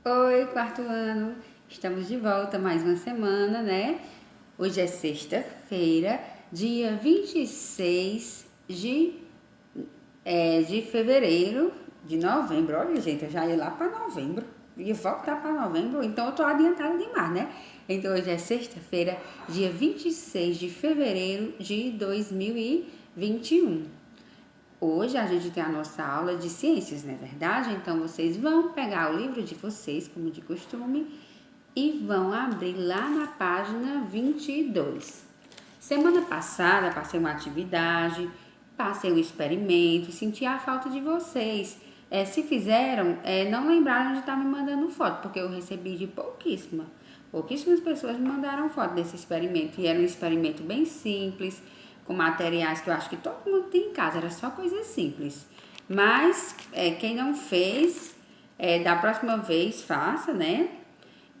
Oi, quarto ano! Estamos de volta mais uma semana, né? Hoje é sexta-feira, dia 26 de fevereiro, de novembro. Olha, gente, eu já ia lá para novembro, ia voltar para novembro, então eu tô adiantada demais, né? Então hoje é sexta-feira, dia 26 de fevereiro de 2021. Hoje a gente tem a nossa aula de ciências, não é verdade? Então vocês vão pegar o livro de vocês, como de costume, e vão abrir lá na página 22. Semana passada passei uma atividade, passei um experimento, senti a falta de vocês. Se fizeram, não lembraram de estar me mandando foto, porque eu recebi de pouquíssimas pessoas me mandaram foto desse experimento. E era um experimento bem simples, com materiais que eu acho que todo mundo tem em casa, era só coisas simples. Mas quem não fez, da próxima vez faça, né?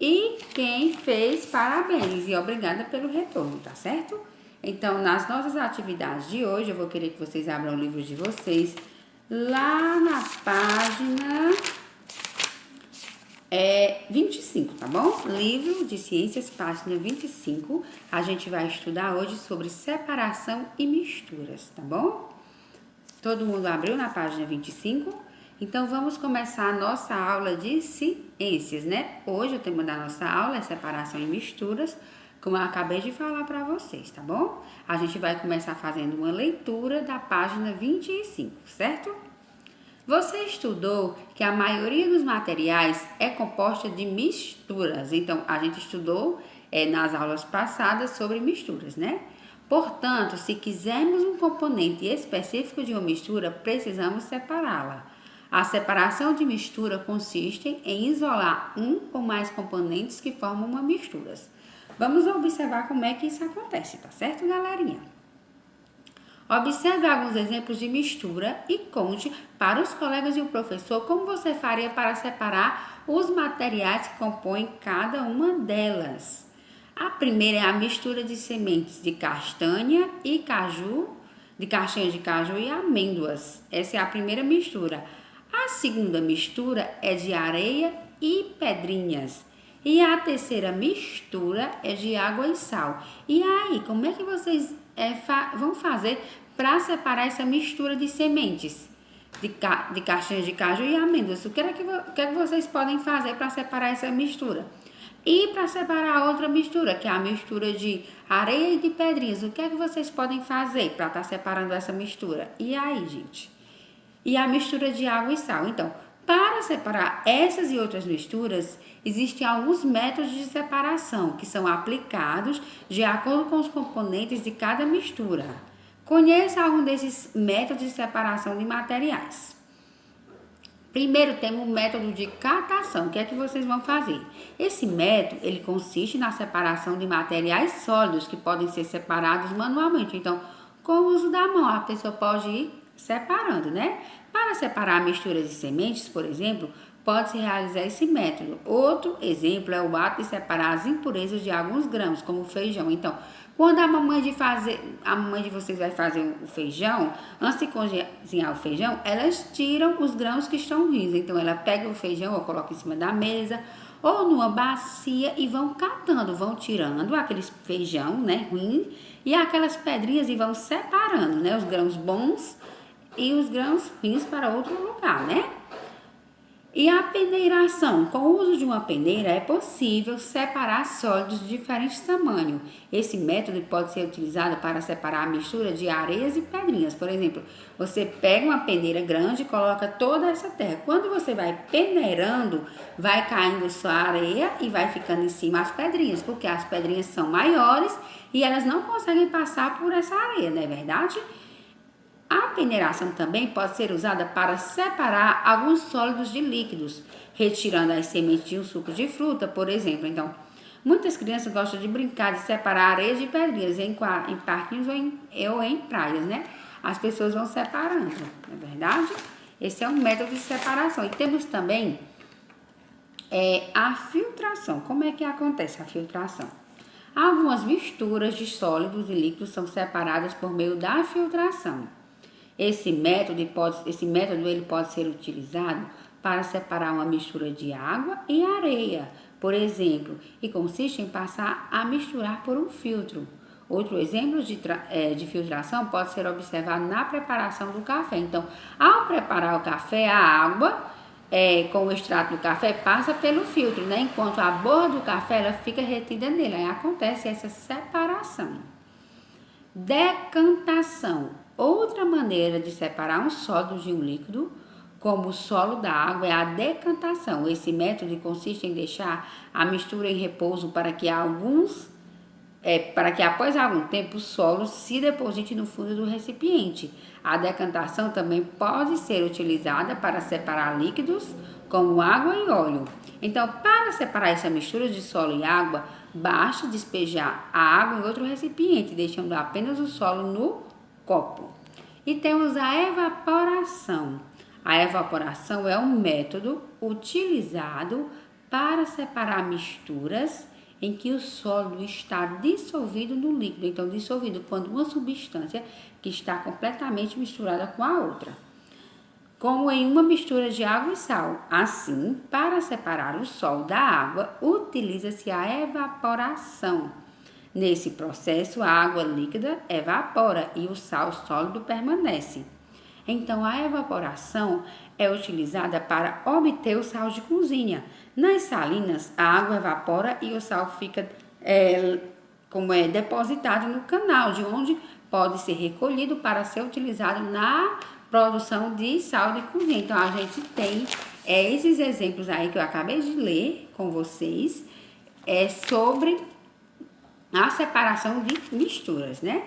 E quem fez, parabéns e obrigada pelo retorno, tá certo? Então, nas nossas atividades de hoje, eu vou querer que vocês abram o livro de vocês lá na página 25, tá bom? Livro de Ciências, página 25. A gente vai estudar hoje sobre separação e misturas, tá bom? Todo mundo abriu na página 25? Então, vamos começar a nossa aula de ciências, né? Hoje o tema da nossa aula é separação e misturas, como eu acabei de falar para vocês, tá bom? A gente vai começar fazendo uma leitura da página 25, certo? Você estudou que a maioria dos materiais é composta de misturas. Então, a gente estudou nas aulas passadas sobre misturas, né? Portanto, se quisermos um componente específico de uma mistura, precisamos separá-la. A separação de mistura consiste em isolar um ou mais componentes que formam uma mistura. Vamos observar como é que isso acontece, tá certo, galerinha? Observe alguns exemplos de mistura e conte para os colegas e o professor como você faria para separar os materiais que compõem cada uma delas. A primeira é a mistura de sementes de castanha e caju, de castanhas de caju e amêndoas. Essa é a primeira mistura. A segunda mistura é de areia e pedrinhas. E a terceira mistura é de água e sal. E aí, como é que vocês vão fazer para separar essa mistura de sementes de castanhas de caju e amêndoas? O que é que vocês podem fazer para separar essa mistura? E para separar a outra mistura, que é a mistura de areia e de pedrinhas, o que é que vocês podem fazer para estar separando essa mistura? E aí, gente? E a mistura de água e sal. Então, para separar essas e outras misturas, existem alguns métodos de separação que são aplicados de acordo com os componentes de cada mistura. Conheça algum desses métodos de separação de materiais. Primeiro temos o método de catação. O que é que vocês vão fazer? Esse método, ele consiste na separação de materiais sólidos que podem ser separados manualmente. Então, com o uso da mão, a pessoa pode ir separando, né? Para separar misturas de sementes, por exemplo, pode-se realizar esse método. Outro exemplo é o ato de separar as impurezas de alguns grãos, como o feijão. Então, quando a mamãe de vocês vai fazer o feijão, antes de cozinhar o feijão, elas tiram os grãos que estão ruins. Então, ela pega o feijão ou coloca em cima da mesa ou numa bacia e vão catando, vão tirando aqueles feijão, né, ruim, e aquelas pedrinhas e vão separando, né, os grãos bons e os grãos ruins para outro lugar, né? E a peneiração. Com o uso de uma peneira é possível separar sólidos de diferentes tamanhos. Esse método pode ser utilizado para separar a mistura de areias e pedrinhas. Por exemplo, você pega uma peneira grande e coloca toda essa terra. Quando você vai peneirando, vai caindo só a areia e vai ficando em cima as pedrinhas, porque as pedrinhas são maiores e elas não conseguem passar por essa areia, não é verdade? A peneiração também pode ser usada para separar alguns sólidos de líquidos, retirando as sementes de um suco de fruta, por exemplo. Então, muitas crianças gostam de brincar de separar areias de pedrinhas em parquinhos ou em praias, né? As pessoas vão separando, não é verdade? Esse é um método de separação. E temos também a filtração. Como é que acontece a filtração? Algumas misturas de sólidos e líquidos são separadas por meio da filtração. Esse método ele pode ser utilizado para separar uma mistura de água e areia, por exemplo, e consiste em passar a misturar por um filtro. Outro exemplo de filtração pode ser observado na preparação do café. Então, ao preparar o café, a água com o extrato do café passa pelo filtro, né? Enquanto a borra do café ela fica retida nele. Aí acontece essa separação. Decantação. Outra maneira de separar um sólido de um líquido, como o solo da água, é a decantação. Esse método consiste em deixar a mistura em repouso para que após algum tempo o solo se deposite no fundo do recipiente. A decantação também pode ser utilizada para separar líquidos como água e óleo. Então, para separar essa mistura de solo e água, basta despejar a água em outro recipiente, deixando apenas o solo no copo. E temos a evaporação. A evaporação é um método utilizado para separar misturas em que o sólido está dissolvido no líquido. Então, dissolvido quando uma substância que está completamente misturada com a outra, como em uma mistura de água e sal. Assim, para separar o sal da água, utiliza-se a evaporação. Nesse processo, a água líquida evapora e o sal sólido permanece. Então, a evaporação é utilizada para obter o sal de cozinha. Nas salinas, a água evapora e o sal fica depositado no canal, de onde pode ser recolhido para ser utilizado na produção de sal de cozinha. Então, a gente tem esses exemplos aí que eu acabei de ler com vocês, sobre a separação de misturas, né?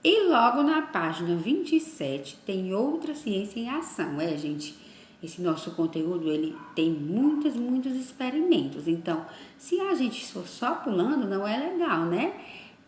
E logo na página 27 tem outra ciência em ação, gente? Esse nosso conteúdo, ele tem muitos experimentos. Então, se a gente for só pulando, não é legal, né?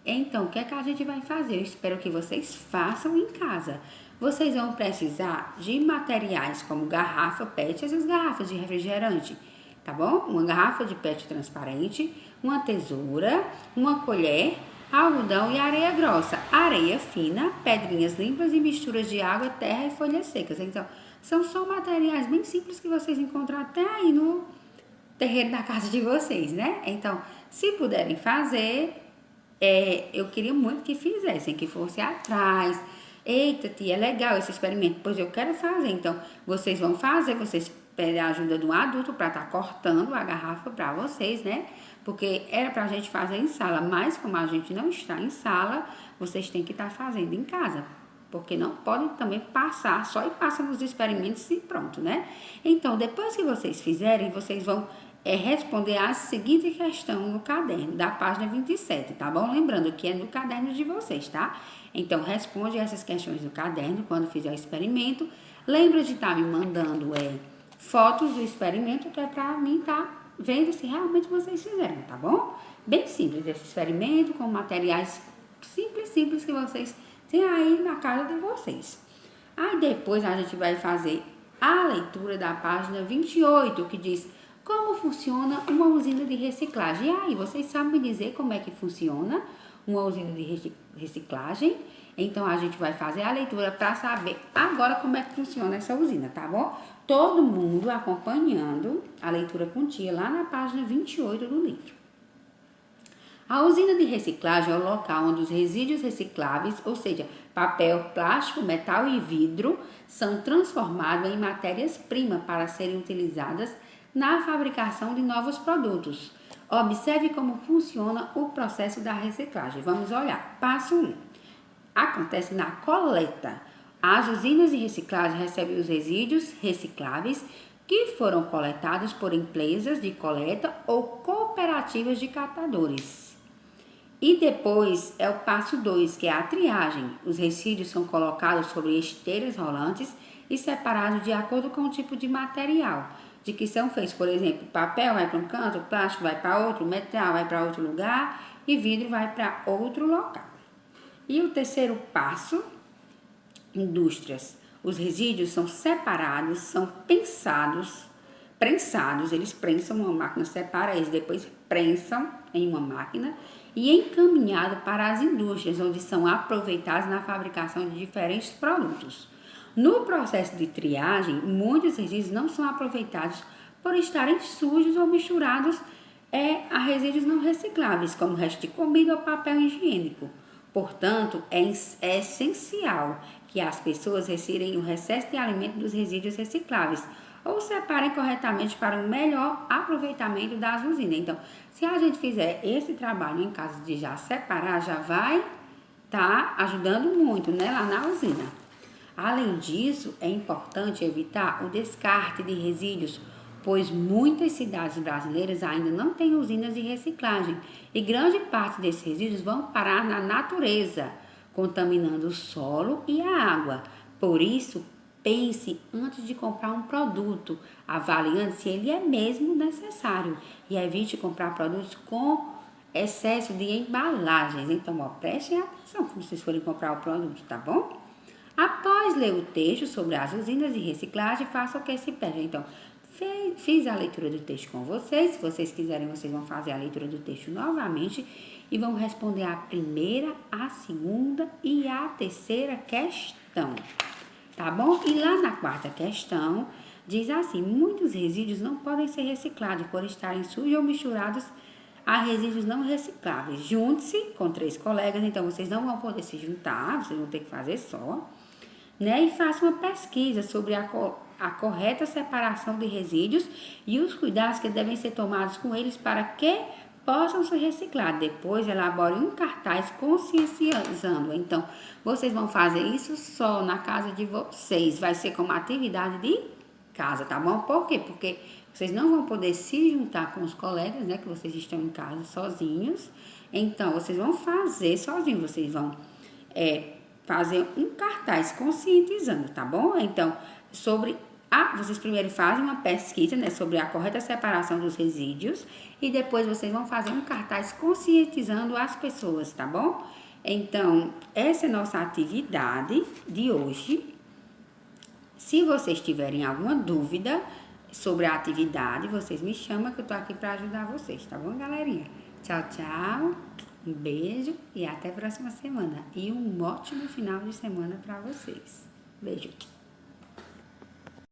Então, o que é que a gente vai fazer? Eu espero que vocês façam em casa. Vocês vão precisar de materiais como garrafa PET, essas garrafas de refrigerante, tá bom? Uma garrafa de PET transparente, uma tesoura, uma colher, algodão e areia grossa, areia fina, pedrinhas limpas e misturas de água, terra e folhas secas. Então, são só materiais bem simples que vocês encontram até aí no terreiro da casa de vocês, né? Então, se puderem fazer, eu queria muito que fizessem, que fosse atrás. Eita, tia, é legal esse experimento, pois eu quero fazer. Então, vocês vão fazer, vocês pedem a ajuda de um adulto para estar cortando a garrafa para vocês, né? Porque era pra gente fazer em sala, mas como a gente não está em sala, vocês têm que estar fazendo em casa. Porque não podem também passar, só passa nos experimentos e pronto, né? Então, depois que vocês fizerem, vocês vão responder a seguinte questão no caderno, da página 27, tá bom? Lembrando que é no caderno de vocês, tá? Então, responde essas questões no caderno quando fizer o experimento. Lembra de estar me mandando fotos do experimento, que é pra mim vendo se realmente vocês fizeram, tá bom? Bem simples esse experimento, com materiais simples que vocês têm aí na casa de vocês. Aí depois a gente vai fazer a leitura da página 28, que diz como funciona uma usina de reciclagem. E aí, vocês sabem me dizer como é que funciona uma usina de reciclagem? Então, a gente vai fazer a leitura para saber agora como é que funciona essa usina, tá bom? Todo mundo acompanhando a leitura contínua lá na página 28 do livro. A usina de reciclagem é o local onde os resíduos recicláveis, ou seja, papel, plástico, metal e vidro, são transformados em matérias-primas para serem utilizadas na fabricação de novos produtos. Observe como funciona o processo da reciclagem. Vamos olhar. Passo 1. Acontece na coleta. As usinas de reciclagem recebem os resíduos recicláveis que foram coletados por empresas de coleta ou cooperativas de catadores. E depois é o passo 2, que é a triagem. Os resíduos são colocados sobre esteiras rolantes e separados de acordo com o tipo de material de que são feitos. Por exemplo, papel vai para um canto, plástico vai para outro, metal vai para outro lugar e vidro vai para outro local. E o terceiro passo, indústrias. Os resíduos são separados, são prensados, eles prensam, uma máquina separa eles, depois prensam em uma máquina e encaminhados para as indústrias, onde são aproveitados na fabricação de diferentes produtos. No processo de triagem, muitos resíduos não são aproveitados por estarem sujos ou misturados a resíduos não recicláveis, como resto de comida ou papel higiênico. Portanto, é essencial que as pessoas retirem o excesso de alimento dos resíduos recicláveis ou separem corretamente para um melhor aproveitamento das usinas. Então, se a gente fizer esse trabalho em casa de já separar, já vai estar ajudando muito, né, lá na usina. Além disso, é importante evitar o descarte de resíduos, pois muitas cidades brasileiras ainda não têm usinas de reciclagem e grande parte desses resíduos vão parar na natureza, contaminando o solo e a água. Por isso, pense antes de comprar um produto, avaliando se ele é mesmo necessário e evite comprar produtos com excesso de embalagens. Então, prestem atenção quando vocês forem comprar o produto, tá bom? Após ler o texto sobre as usinas de reciclagem, faça o que se pede. Então, fiz a leitura do texto com vocês. Se vocês quiserem, vocês vão fazer a leitura do texto novamente e vão responder a primeira, a segunda e a terceira questão. Tá bom? E lá na quarta questão, diz assim: muitos resíduos não podem ser reciclados por estarem sujos ou misturados a resíduos não recicláveis. Junte-se com 3 colegas, então vocês não vão poder se juntar, vocês vão ter que fazer só, né? E faça uma pesquisa sobre a correta separação de resíduos e os cuidados que devem ser tomados com eles para que possam ser reciclados. Depois, elabore um cartaz consciencializando. Então, vocês vão fazer isso só na casa de vocês. Vai ser como atividade de casa, tá bom? Por quê? Porque vocês não vão poder se juntar com os colegas, né? Que vocês estão em casa sozinhos. Então, vocês vão fazer sozinhos. Vocês vão fazer um cartaz conscientizando, tá bom? Então, vocês primeiro fazem uma pesquisa, né, sobre a correta separação dos resíduos e depois vocês vão fazer um cartaz conscientizando as pessoas, tá bom? Então, essa é a nossa atividade de hoje. Se vocês tiverem alguma dúvida sobre a atividade, vocês me chamam que eu tô aqui para ajudar vocês, tá bom, galerinha? Tchau, tchau. Um beijo e até a próxima semana. E um ótimo final de semana para vocês. Beijo.